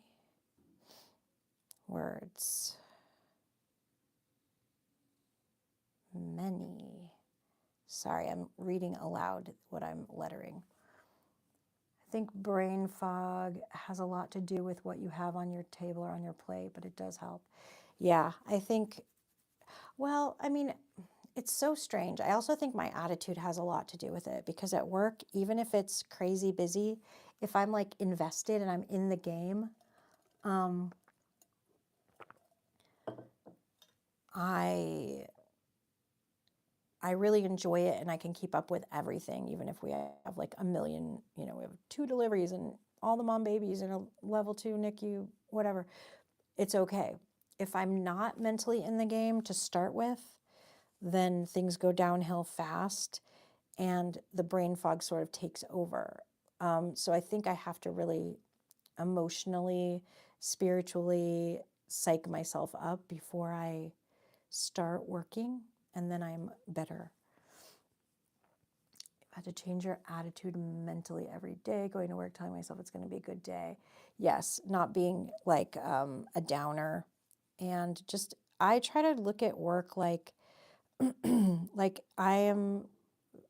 words. Many. Sorry, I'm reading aloud what I'm lettering. I think brain fog has a lot to do with what you have on your table or on your plate, but it does help. Yeah, I think, well, I mean, it's so strange. I also think my attitude has a lot to do with it, because at work, even if it's crazy busy, if I'm like invested and I'm in the game, I really enjoy it, and I can keep up with everything, even if we have like a million, we have 2 deliveries and all the mom babies and a level 2 NICU, whatever. It's okay. If I'm not mentally in the game to start with, then things go downhill fast and the brain fog sort of takes over. So I think I have to really emotionally, spiritually psych myself up before I start working, and then I'm better. I've had to change your attitude mentally every day, going to work, telling myself it's going to be a good day. Yes, not being like a downer. And just, I try to look at work like, like I am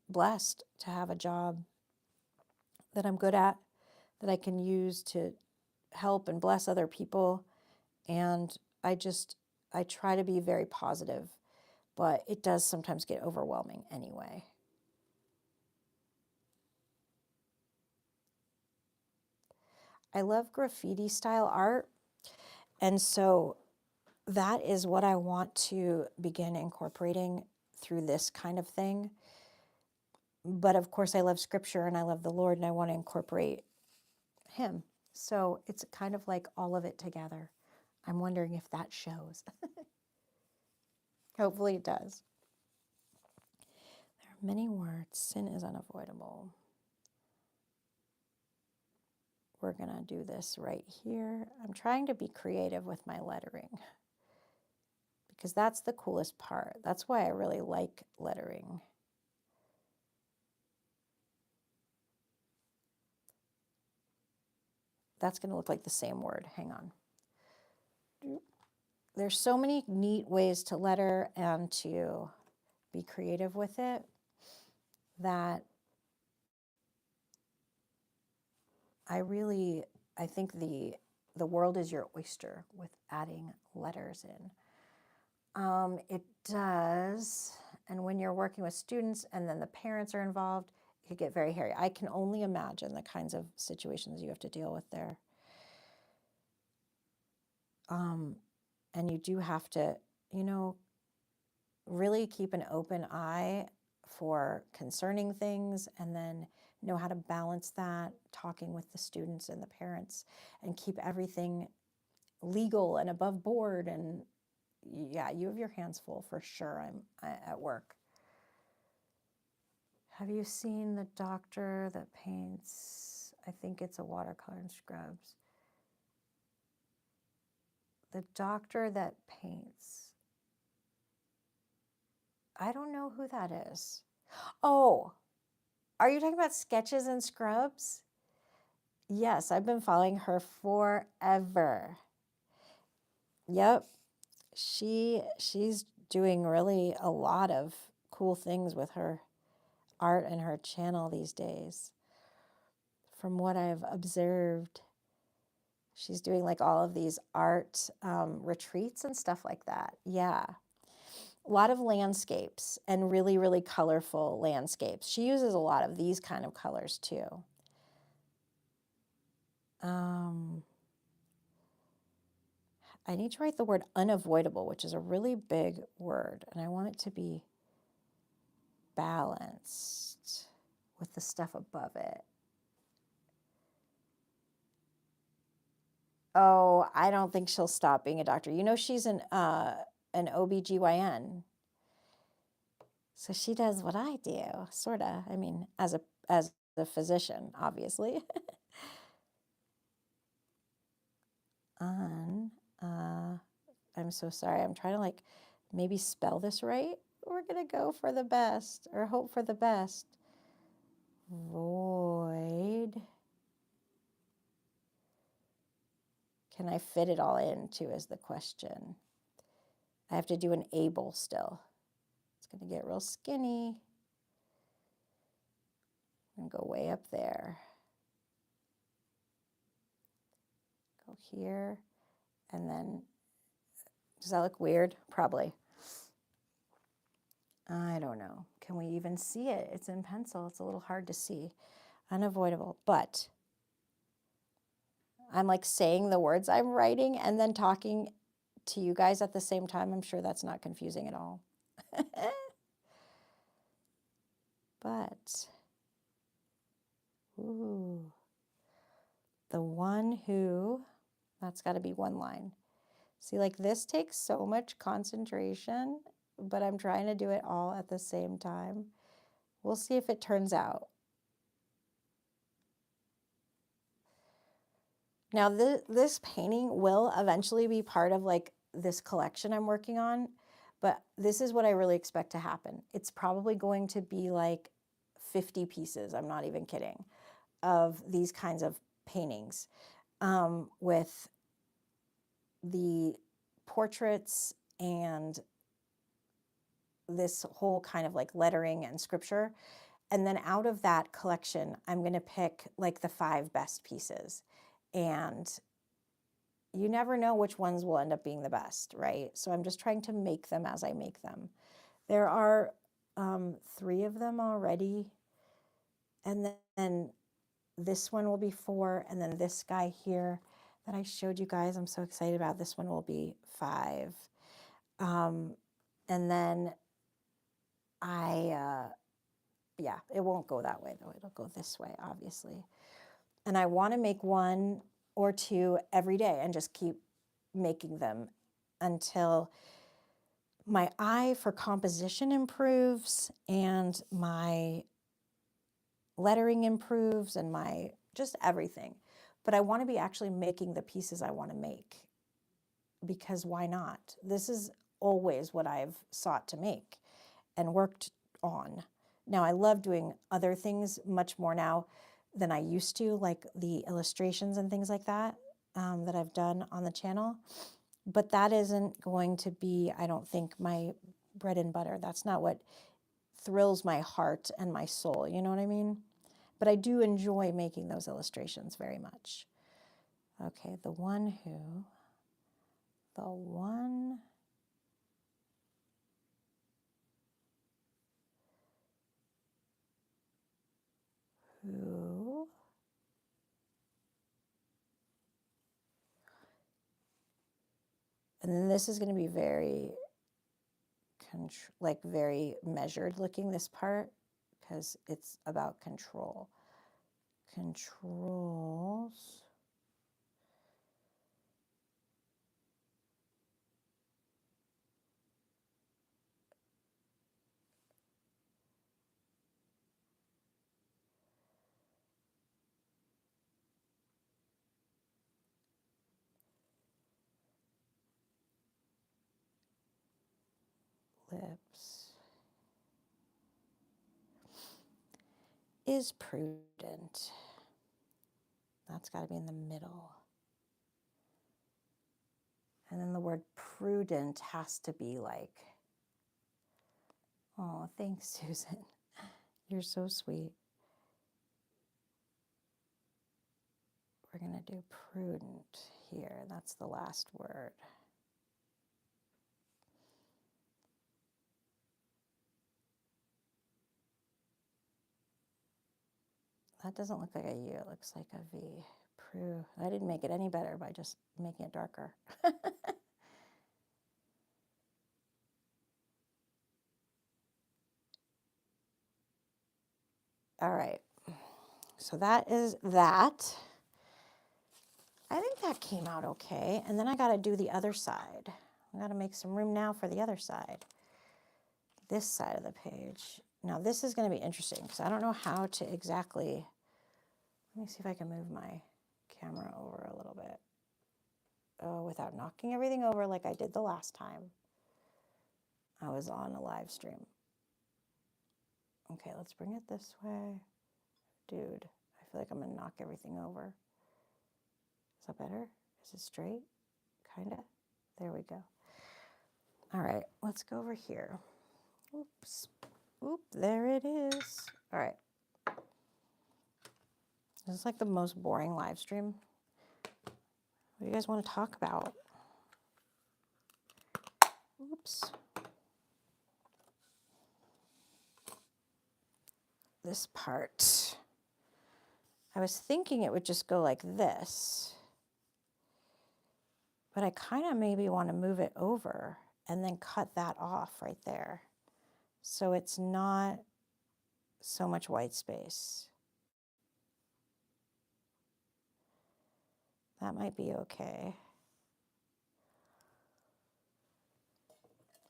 blessed to have a job that I'm good at, that I can use to help and bless other people. And I try to be very positive, but it does sometimes get overwhelming anyway. I love graffiti style art. And so that is what I want to begin incorporating through this kind of thing. But of course, I love scripture and I love the Lord and I want to incorporate him. So it's kind of like all of it together. I'm wondering if that shows. Hopefully it does. There are many words. Sin is unavoidable. We're going to do this right here. I'm trying to be creative with my lettering because that's the coolest part. That's why I really like lettering. That's going to look like the same word. Hang on. There's so many neat ways to letter and to be creative with it that I think the world is your oyster with adding letters in. It does, and when you're working with students and then the parents are involved, it could get very hairy. I can only imagine the kinds of situations you have to deal with there. And you do have to, really keep an open eye for concerning things and then know how to balance that, talking with the students and the parents, and keep everything legal and above board. And yeah, you have your hands full for sure. I'm at work. Have you seen the doctor that paints? I think it's a watercolor and scrubs. The doctor that paints. I don't know who that is. Oh, are you talking about Sketches and Scrubs? Yes, I've been following her forever. Yep. She's doing really a lot of cool things with her art and her channel these days. From what I've observed, she's doing like all of these art retreats and stuff like that. Yeah. A lot of landscapes and really, really colorful landscapes. She uses a lot of these kind of colors too. I need to write the word unavoidable, which is a really big word, and I want it to be balanced with the stuff above it. Oh, I don't think she'll stop being a doctor. She's an OBGYN. So she does what I do, sort of. I mean, as a physician, obviously. I'm so sorry. I'm trying to maybe spell this right. We're going to go for the best or hope for the best. Void. Can I fit it all in too is the question. I have to do an able still. It's going to get real skinny. I'm going to go way up there. Go here. And then, does that look weird? Probably. I don't know. Can we even see it? It's in pencil. It's a little hard to see. Unavoidable. But I'm saying the words I'm writing and then talking to you guys at the same time. I'm sure that's not confusing at all. But, ooh, the one who, that's got to be one line. See, this takes so much concentration, but I'm trying to do it all at the same time. We'll see if it turns out. Now, this painting will eventually be part of this collection I'm working on, but this is what I really expect to happen. It's probably going to be 50 pieces, I'm not even kidding, of these kinds of paintings with the portraits and this whole kind of lettering and scripture. And then out of that collection, I'm going to pick the 5 best pieces. And you never know which ones will end up being the best, right? So I'm just trying to make them as I make them. There are 3 of them already. And then this one will be 4. And then this guy here that I showed you guys, I'm so excited about. This one will be 5. And then yeah, it won't go that way though. It'll go this way, obviously. And I want to make 1 or 2 every day and just keep making them until my eye for composition improves and my lettering improves and my just everything. But I want to be actually making the pieces I want to make, because why not? This is always what I've sought to make and worked on. Now, I love doing other things much more now than I used to, like the illustrations and things like that that I've done on the channel. But that isn't going to be, I don't think, my bread and butter. That's not what thrills my heart and my soul, you know what I mean? But I do enjoy making those illustrations very much. Okay, the one who and then this is going to be very, like very measured looking, this part, because it's about control. Controls. Lips. Is prudent. That's got to be in the middle. And then the word prudent has to be like, oh, thanks, Susan. You're so sweet. We're going to do prudent here. That's the last word. That doesn't look like a U. It looks like a V. I didn't make it any better by just making it darker. All right. So that is that. I think that came out okay. And then I got to do the other side. I got to make some room now for the other side. This side of the page. Now this is going to be interesting because I don't know how to exactly. Let me see if I can move my camera over a little bit. Oh, without knocking everything over like I did the last time I was on a live stream. Okay, let's bring it this way. Dude, I feel like I'm going to knock everything over. Is that better? Is it straight? Kind of. There we go. All right, let's go over here. Oops. Oop, there it is. All right. This is like the most boring live stream. What do you guys want to talk about? Oops. This part. I was thinking it would just go like this, but I kind of maybe want to move it over and then cut that off right there. So it's not so much white space. That might be okay.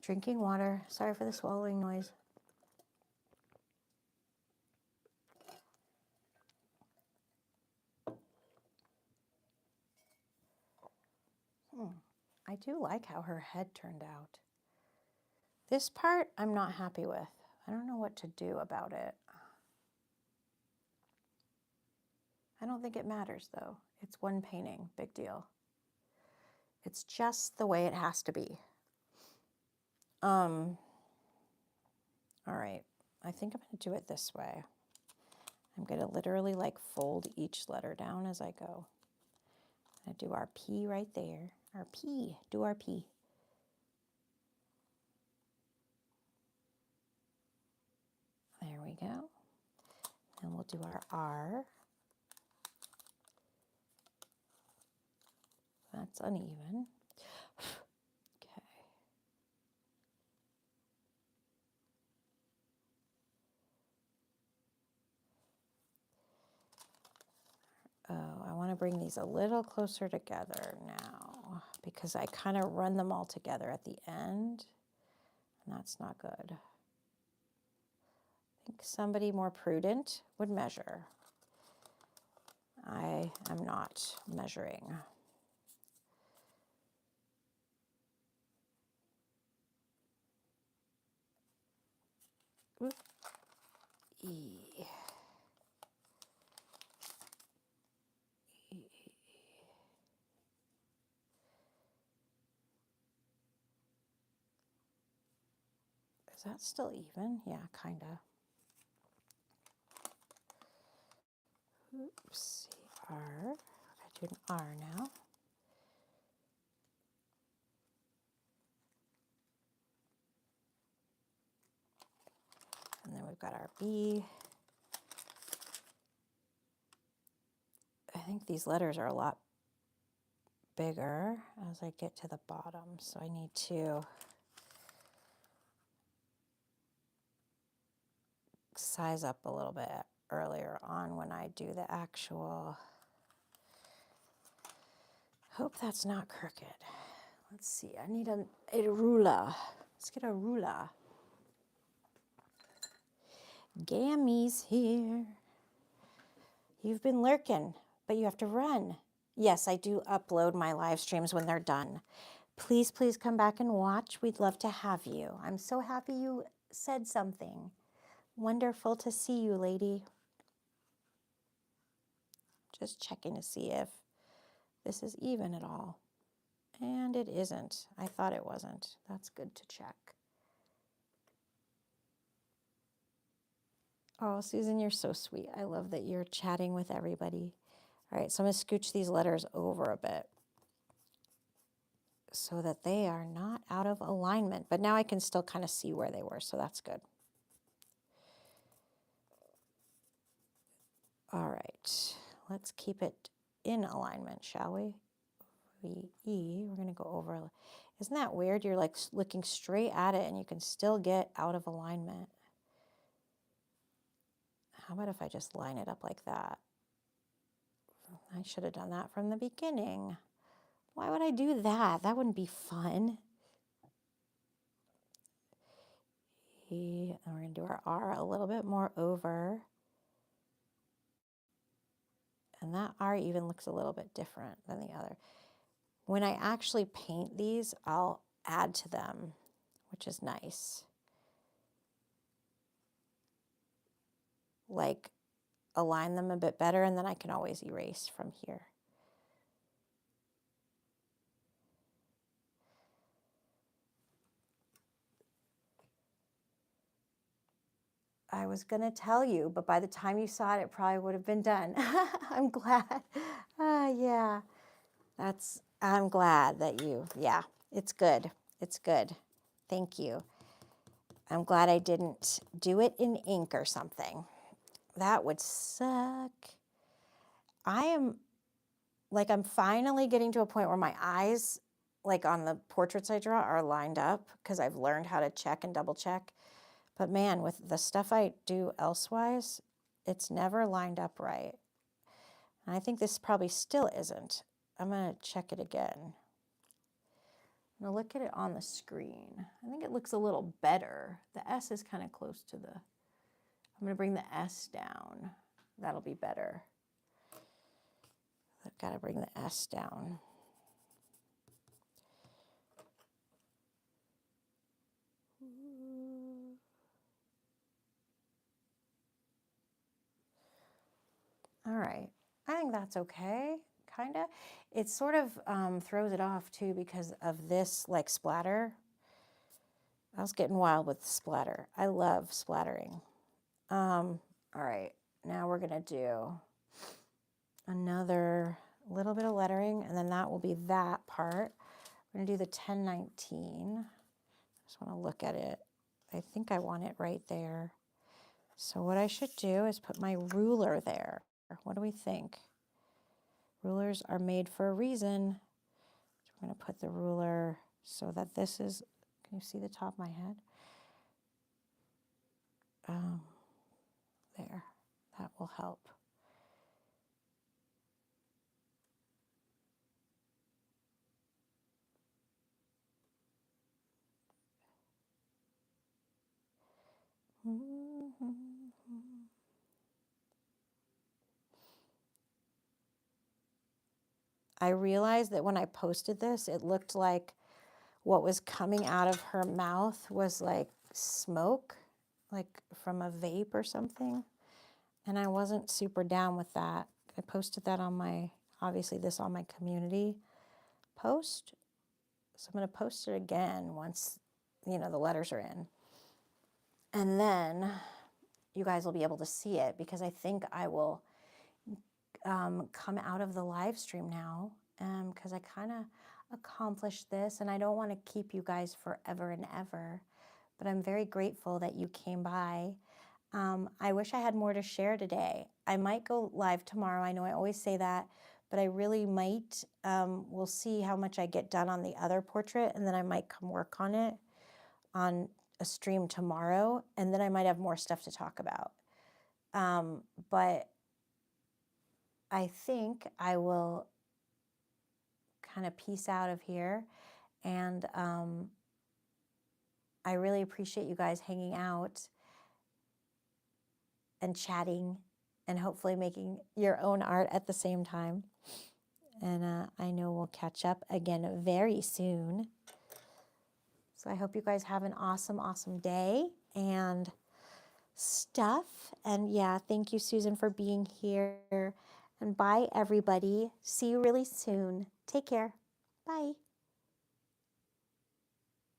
Drinking water. Sorry for the swallowing noise. I do like how her head turned out. This part I'm not happy with. I don't know what to do about it. I don't think it matters though. It's one painting, big deal. It's just the way it has to be. All right, I think I'm gonna do it this way. I'm gonna literally like fold each letter down as I go. I do our P right there. Our P, do our P. There we go. And we'll do our R. That's uneven. Okay. bring these a little closer together now because I kind of run them all together at the end, and that's not good. I think somebody more prudent would measure. I am not measuring. Oop. E. Is that still even? Yeah, kind of. Oops, R. I do an R now. And then we've got our B. I think these letters are a lot bigger as I get to the bottom, so I need to size up a little bit earlier on when I do the actual. Hope that's not crooked. Let's see, I need a ruler. Let's get a ruler. Gammy's here. You've been lurking, but you have to run. Yes, I do upload my live streams when they're done. Please, please come back and watch. We'd love to have you. I'm so happy you said something. Wonderful to see you, lady. Just checking to see if this is even at all. And it isn't. I thought it wasn't. That's good to check. Oh, Susan, you're so sweet. I love that you're chatting with everybody. All right, so I'm going to scooch these letters over a bit so that they are not out of alignment. But now I can still kind of see where they were, so that's good. All right, let's keep it in alignment, shall we? E, we're going to go over. Isn't that weird? You're like looking straight at it and you can still get out of alignment. How about if I just line it up like that? I should have done that from the beginning. Why would I do that? That wouldn't be fun. E, and we're going to do our R a little bit more over. And that R even looks a little bit different than the other. When I actually paint these, I'll add to them, which is nice. Like align them a bit better, and then I can always erase from here. I was going to tell you, but by the time you saw it, it probably would have been done. I'm glad. Yeah, I'm glad that yeah, it's good. It's good. Thank you. I'm glad I didn't do it in ink or something. That would suck. I'm finally getting to a point where my eyes, like on the portraits I draw, are lined up because I've learned how to check and double check. But man, with the stuff I do elsewise, it's never lined up right. And I think this probably still isn't. I'm going to check it again. I'm going to look at it on the screen. I think it looks a little better. The S is kind of close to the... I'm going to bring the S down. That'll be better. I've got to bring the S down. All right, I think that's okay, kind of. It sort of throws it off too because of this like splatter. I was getting wild with the splatter. I love splattering. All right, now we're gonna do another little bit of lettering, and then that will be that part. We're gonna do the 1019. Just wanna look at it. I think I want it right there. So what I should do is put my ruler there. What do we think? Rulers are made for a reason. So we're going to put the ruler so that this is, can you see the top of my head? There, that will help. I realized that when I posted this, it looked like what was coming out of her mouth was like smoke, like from a vape or something. And I wasn't super down with that. I posted that on my, obviously this on my community post. So I'm going to post it again once, the letters are in. And then you guys will be able to see it, because I think I will come out of the live stream now, because I kind of accomplished this, and I don't want to keep you guys forever and ever, but I'm very grateful that you came by. I wish I had more to share today. I might go live tomorrow. I know I always say that, but I really might. We'll see how much I get done on the other portrait, and then I might come work on it on a stream tomorrow, and then I might have more stuff to talk about. But I think I will kind of peace out of here, and I really appreciate you guys hanging out and chatting and hopefully making your own art at the same time. And I know we'll catch up again very soon. So I hope you guys have an awesome, awesome day and stuff. And yeah, thank you, Susan, for being here. And bye, everybody. See you really soon. Take care. Bye.